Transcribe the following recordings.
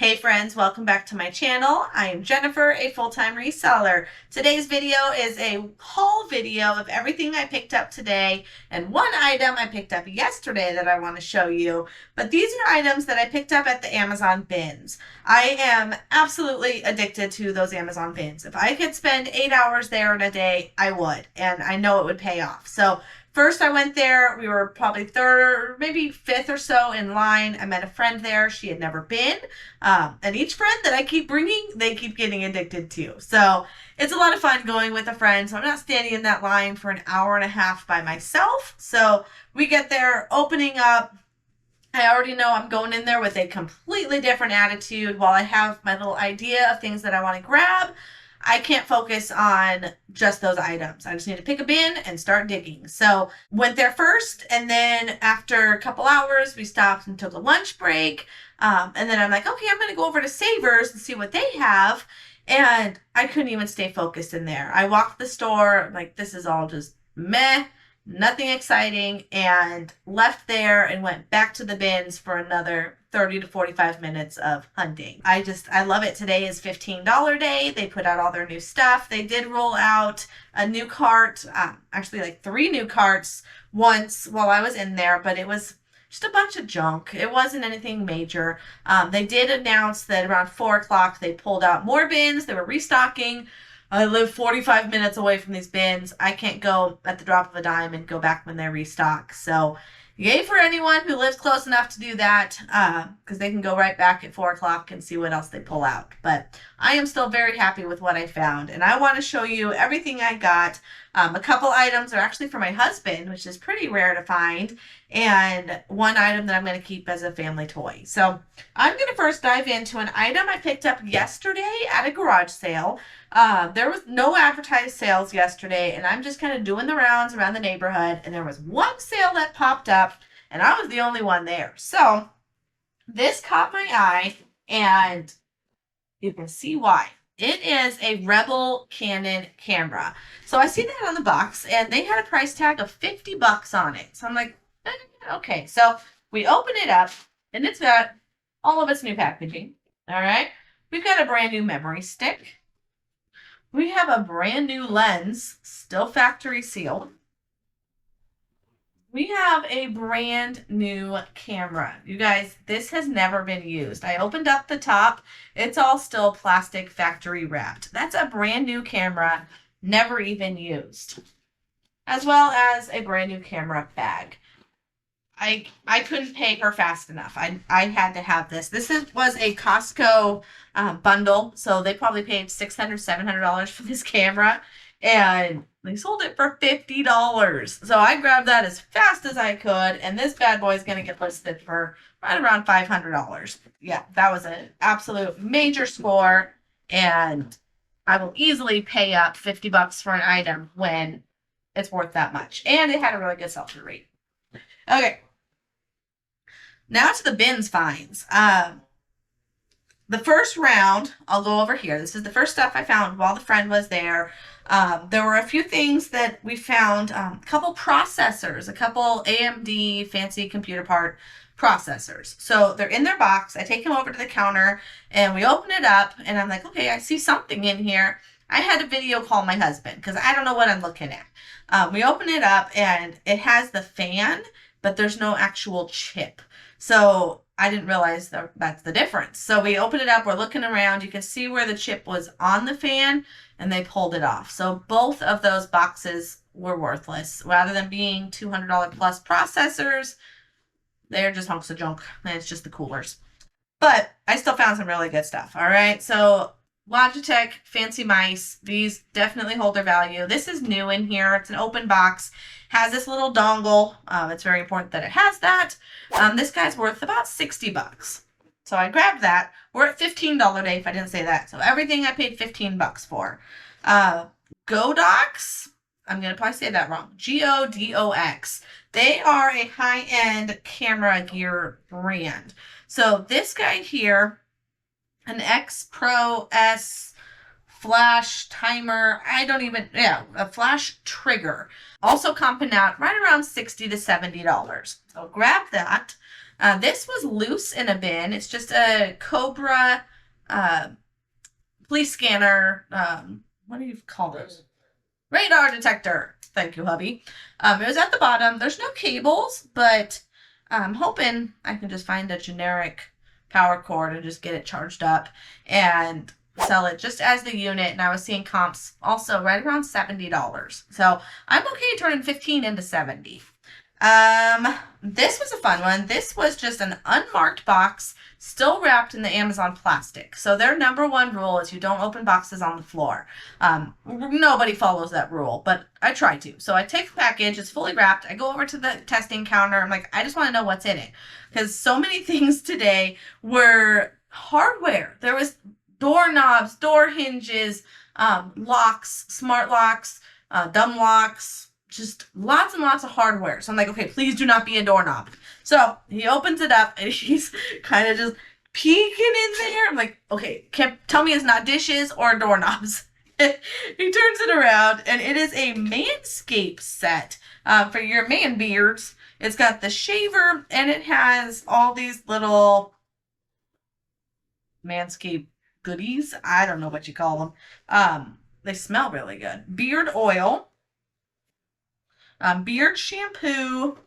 Hey friends, welcome back to my channel. I am Jennifer, a full-time reseller. Today's video is a haul video of everything I picked up today and one item I picked up yesterday that I want to show you. But these are items that I picked up at the Amazon bins. I am absolutely addicted to those Amazon bins. If I could spend 8 hours there in a day, I would, and I know it would pay off. So first I went there, we were probably third or maybe fifth or so in line. I met a friend there, she had never been. And each friend that I keep bringing, they keep getting addicted to. So it's a lot of fun going with a friend. So I'm not standing in that line for an hour and a half by myself. So we get there, opening up. I already know I'm going in there with a completely different attitude. While I have my little idea of things that I want to grab, I can't focus on just those items. I just need to pick a bin and start digging. So went there first, and then after a couple hours, we stopped and took a lunch break. And then I'm like, okay, I'm going to go over to Savers and see what they have. And I couldn't even stay focused in there. I walked the store, like, this is all just meh, nothing exciting, and left there and went back to the bins for another 30 to 45 minutes of hunting. I love it. Today is $15 day. They put out all their new stuff. They did roll out a new cart, actually like 3 new carts once while I was in there, but it was just a bunch of junk. It wasn't anything major. They did announce that around 4 o'clock they pulled out more bins. They were restocking. I live 45 minutes away from these bins. I can't go at the drop of a dime and go back when they're restocked. So yay for anyone who lives close enough to do that, because they can go right back at 4 o'clock and see what else they pull out. But I am still very happy with what I found, and I want to show you everything I got. A couple items are actually for my husband, which is pretty rare to find, and one item that I'm going to keep as a family toy. So I'm going to first dive into an item I picked up yesterday at a garage sale. There was no advertised sales yesterday, and I'm just kind of doing the rounds around the neighborhood, and there was one sale that popped up, and I was the only one there. So this caught my eye, and you can see why. It is a Rebel Canon camera. So I see that on the box, and they had a price tag of $50 on it. So I'm like, okay. So we open it up, and it's got all of its new packaging. All right. We've got a brand new memory stick. We have a brand new lens, still factory sealed. We have a brand new camera. You guys, this has never been used. I opened up the top. It's all still plastic factory wrapped. That's a brand new camera, never even used. As well as a brand new camera bag. I couldn't pay her fast enough. I had to have this. Was a Costco bundle, so they probably paid $600, $700 for this camera, and they sold it for $50. So I grabbed that as fast as I could, and this bad boy is going to get listed for right around $500. Yeah, that was an absolute major score, and I will easily pay up $50 for an item when it's worth that much. And it had a really good sell-through rate. Okay. Now to the bins finds. The first round, I'll go over here. This is the first stuff I found while the friend was there. There were a few things that we found. A couple processors, a couple AMD fancy computer part processors. So they're in their box. I take them over to the counter, and we open it up, and I'm like, okay, I see something in here. I had to video call my husband because I don't know what I'm looking at. We open it up, and it has the fan, but there's no actual chip. So I didn't realize that's the difference. So we open it up, we're looking around, you can see where the chip was on the fan, and they pulled it off. So both of those boxes were worthless. Rather than being $200 plus processors, they're just hunks of junk, and it's just the coolers. But I still found some really good stuff, all right? So Logitech fancy mice, these definitely hold their value. This is new in here. It's an open box, has this little dongle. It's very important that it has that. This guy's worth about $60. So I grabbed that. We're at $15 day if I didn't say that. So everything I paid $15 for. Godox, I'm going to probably say that wrong. Godox. They are a high-end camera gear brand. So this guy here, an X Pro S flash timer, a flash trigger. Also comping out right around $60 to $70. So grab that. This was loose in a bin. It's just a Cobra uh, police scanner. What do you call those? Radar detector. Thank you, hubby. It was at the bottom. There's no cables, but I'm hoping I can just find a generic power cord and just get it charged up and sell it just as the unit. And I was seeing comps also right around $70. So I'm okay turning 15 into 70. This was a fun one. This was just an unmarked box, still wrapped in the Amazon plastic. So their number one rule is you don't open boxes on the floor. Nobody follows that rule, but I try to. So I take the package, it's fully wrapped. I go over to the testing counter. I'm like, I just want to know what's in it. Because so many things today were hardware. There was doorknobs, door hinges, locks, smart locks, dumb locks, just lots and lots of hardware. So I'm like, okay, please do not be a doorknob. So he opens it up and he's kind of just peeking in there. I'm like, okay, tell me it's not dishes or doorknobs. He turns it around and it is a Manscaped set for your man beards. It's got the shaver and it has all these little Manscaped goodies. I don't know what you call them. They smell really good. Beard oil. Beard shampoo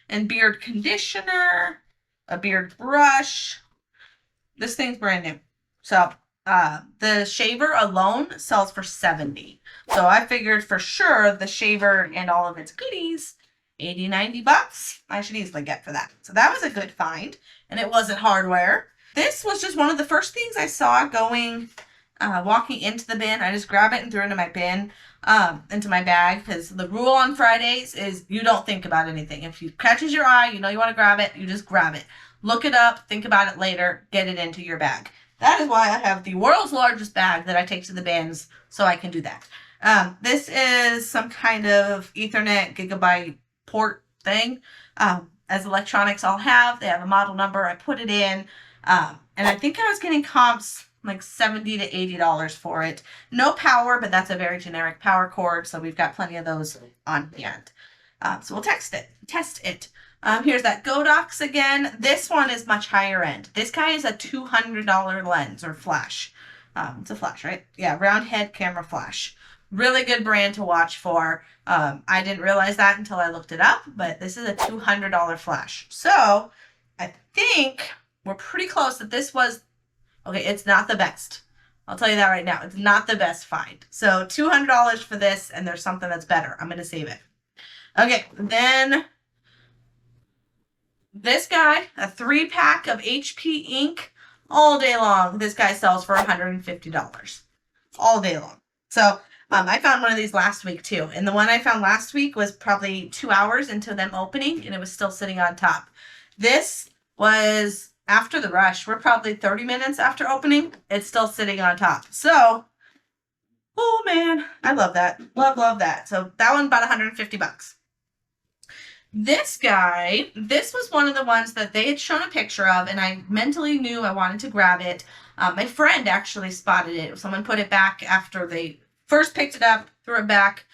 and beard conditioner, a beard brush. This thing's brand new. So the shaver alone sells for $70. So I figured for sure the shaver and all of its goodies, $80-$90 I should easily get for that. So that was a good find, and it wasn't hardware. This was just one of the first things I saw going, walking into the bin. I just grabbed it and threw it into my bin. Into my bag, because the rule on Fridays is you don't think about anything. If it catches your eye, you know you want to grab it, you just grab it. Look it up, think about it later, get it into your bag. That is why I have the world's largest bag that I take to the bins, so I can do that. This is some kind of Ethernet gigabyte port thing. As electronics all have, they have a model number. I put it in, and I think I was getting comps like $70 to $80 for it. No power, but that's a very generic power cord, so we've got plenty of those on hand. So we'll test it. Here's that Godox again. This one is much higher end. This guy is a $200 lens or flash. It's a flash, right? Yeah, round head camera flash. Really good brand to watch for. I didn't realize that until I looked it up, but this is a $200 flash. So I think we're pretty close that this was. Okay, it's not the best. I'll tell you that right now. It's not the best find. So $200 for this, and there's something that's better. I'm going to save it. Okay, then this guy, a 3-pack of HP ink all day long. This guy sells for $150 all day long. So I found one of these last week too. And the one I found last week was probably 2 hours into them opening, and it was still sitting on top. This was after the rush. We're probably 30 minutes after opening. It's still sitting on top. So, oh man, I love that. Love that. So that one about $150. This guy, this was one of the ones that they had shown a picture of, and I mentally knew I wanted to grab it. My friend actually spotted it. Someone put it back after they first picked it up, threw it back.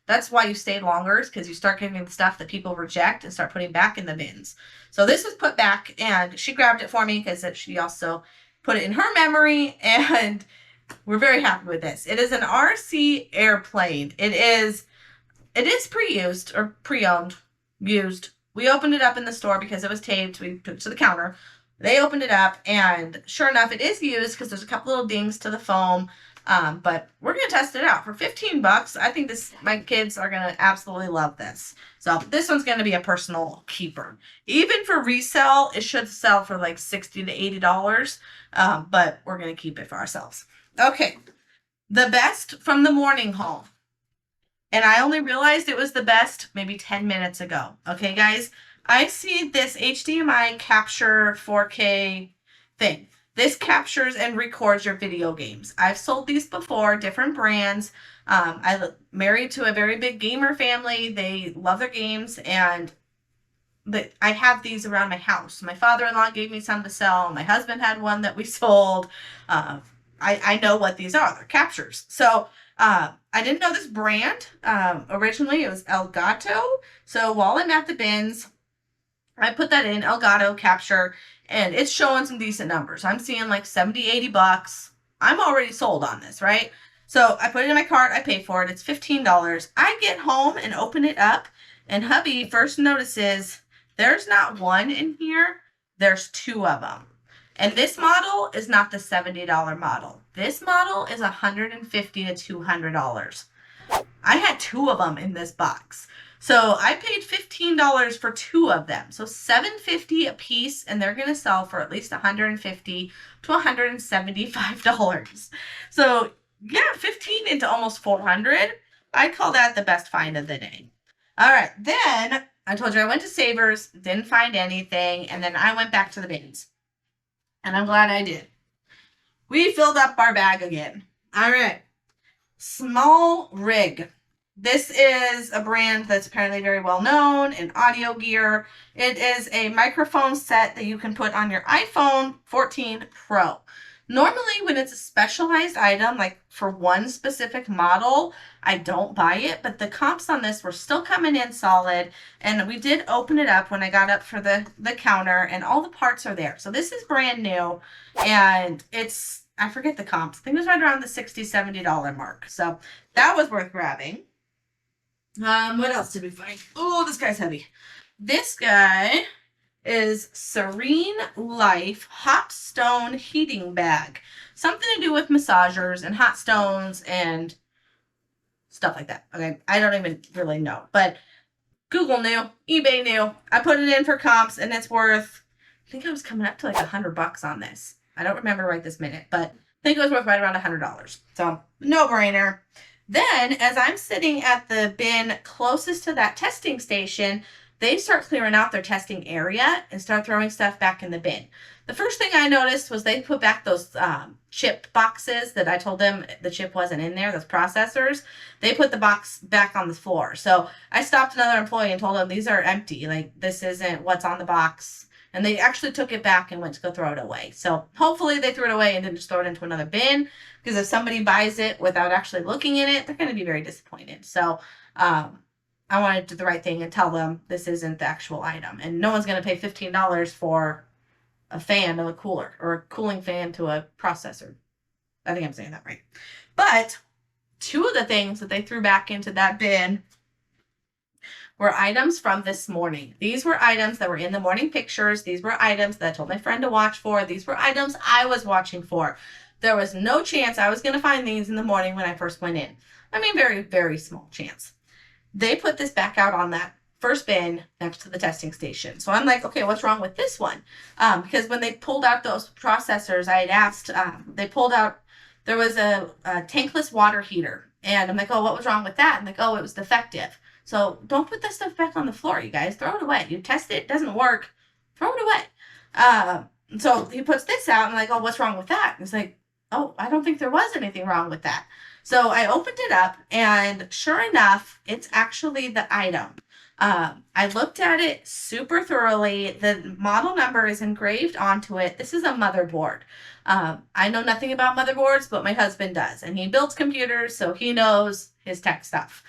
That's why you stayed longer, is because you start getting the stuff that people reject and start putting back in the bins. So this was put back, and she grabbed it for me because she also put it in her memory, and we're very happy with this. It is an RC airplane. It is pre-used or pre-owned, used. We opened it up in the store because it was taped. We took it to the counter. They opened it up, and sure enough, it is used because there's a couple little dings to the foam. But we're going to test it out for $15. I think my kids are going to absolutely love this. So this one's going to be a personal keeper. Even for resale, it should sell for like $60 to $80. But we're going to keep it for ourselves. Okay. The best from the morning haul. And I only realized it was the best maybe 10 minutes ago. Okay, guys? I see this HDMI capture 4K thing. This captures and records your video games. I've sold these before, different brands. I'm married to a very big gamer family. They love their games, and I have these around my house. My father-in-law gave me some to sell. My husband had one that we sold. I know what these are. They're captures. So I didn't know this brand. Originally, it was Elgato. So while I'm at the bins, I put that in Elgato Capture, and it's showing some decent numbers. I'm seeing like 70, 80 bucks. I'm already sold on this, right? So I put it in my cart. I pay for it. It's $15. I get home and open it up, and hubby first notices there's not one in here. There's two of them. And this model is not the $70 model. This model is $150 to $200. I had two of them in this box. So I paid $15 for two of them. So $7.50 a piece, and they're going to sell for at least $150 to $175. So yeah, 15 into almost 400. I call that the best find of the day. All right, then I told you I went to Savers, didn't find anything, and then I went back to the bins. And I'm glad I did. We filled up our bag again. All right. Small Rig. This is a brand that's apparently very well known in audio gear. It is a microphone set that you can put on your iPhone 14 Pro. Normally, when it's a specialized item, like for one specific model, I don't buy it, but the comps on this were still coming in solid, and we did open it up when I got up for the counter, and all the parts are there. So this is brand new, and it's, I forget the comps. I think it was right around the $60, $70 mark. So that was worth grabbing. What else did we find? Oh, this guy's heavy. This guy is Serene Life Hot Stone Heating Bag. Something to do with massagers and hot stones and stuff like that. Okay, I don't even really know. But Google knew. eBay knew. I put it in for comps, and it's worth, I think I was coming up to like $100 on this. I don't remember right this minute, but I think it was worth right around $100. So, no-brainer. Then, as I'm sitting at the bin closest to that testing station, they start clearing out their testing area and start throwing stuff back in the bin. The first thing I noticed was they put back those chip boxes that I told them the chip wasn't in there, those processors. They put the box back on the floor. So I stopped another employee and told them these are empty. Like, this isn't what's on the box. And they actually took it back and went to go throw it away. So hopefully they threw it away and didn't just throw it into another bin. Because if somebody buys it without actually looking in it, they're going to be very disappointed. So I wanted to do the right thing and tell them this isn't the actual item. And no one's going to pay $15 for a fan to a cooler or a cooling fan to a processor. I think I'm saying that right. But two of the things that they threw back into that bin were items from this morning. These were items that were in the morning pictures. These were items that I told my friend to watch for. These were items I was watching for. There was no chance I was going to find these in the morning when I first went in. I mean, very, very small chance. They put this back out on that first bin next to the testing station. So I'm like, okay, what's wrong with this one? Because when they pulled out those processors, I had asked, they pulled out, there was a tankless water heater. And I'm like, oh, what was wrong with that? And like, oh, it was defective. So don't put that stuff back on the floor, you guys. Throw it away. You test it, it doesn't work. Throw it away. So he puts this out, and I'm like, oh, what's wrong with that? And it's like, oh, I don't think there was anything wrong with that. So I opened it up, and sure enough, it's actually the item. I looked at it super thoroughly. The model number is engraved onto it. This is a motherboard. I know nothing about motherboards, but my husband does, and he builds computers, so he knows his tech stuff.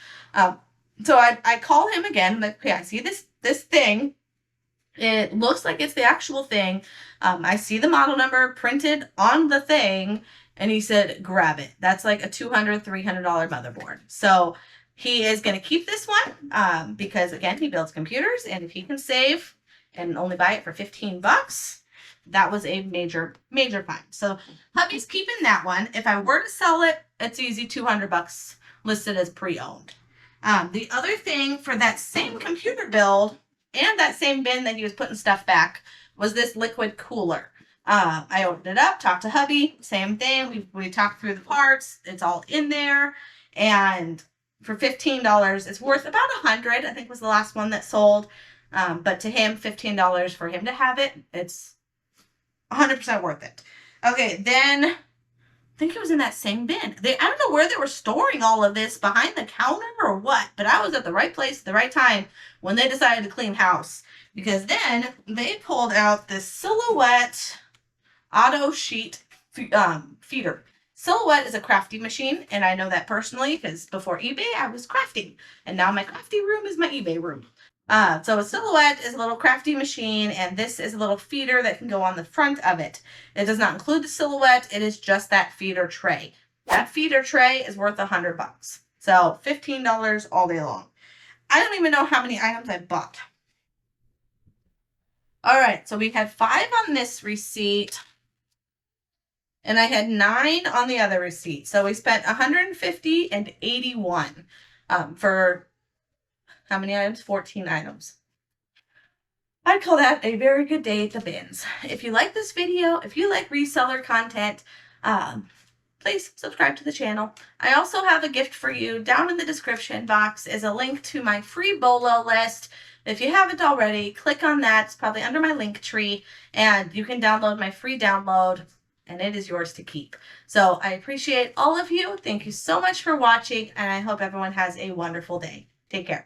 So I call him again, like, okay, I see this thing. It looks like it's the actual thing. I see the model number printed on the thing, and he said, grab it. That's like a $200, $300 motherboard. So he is going to keep this one because, again, he builds computers, and if he can save and only buy it for $15, that was a major, major find. So hubby's keeping that one. If I were to sell it, it's easy, $200 listed as pre-owned. The other thing for that same computer build and that same bin that he was putting stuff back was this liquid cooler. I opened it up, talked to hubby, same thing. We talked through the parts. It's all in there. And for $15, it's worth about $100, I think was the last one that sold. But to him, $15 for him to have it, it's 100% worth it. Okay, then I think it was in that same bin. I don't know where they were storing all of this, behind the counter or what, but I was at the right place at the right time when they decided to clean house, because then they pulled out this Silhouette auto sheet feeder. Silhouette is a crafting machine, and I know that personally because before eBay I was crafting, and now my crafting room is my eBay room. So a silhouette is a little crafty machine, and this is a little feeder that can go on the front of it. It does not include the silhouette. It is just that feeder tray. That feeder tray is worth $100. So $15 all day long. I don't even know how many items I bought. All right, so we had 5 on this receipt, and I had 9 on the other receipt. So we spent $150 and $81 for how many items? 14 items. I'd call that a very good day at the bins. If you like this video, if you like reseller content, please subscribe to the channel. I also have a gift for you. Down in the description box is a link to my free BOLO list. If you haven't already, click on that. It's probably under my link tree, and you can download my free download, and it is yours to keep. So I appreciate all of you. Thank you so much for watching, and I hope everyone has a wonderful day. Take care.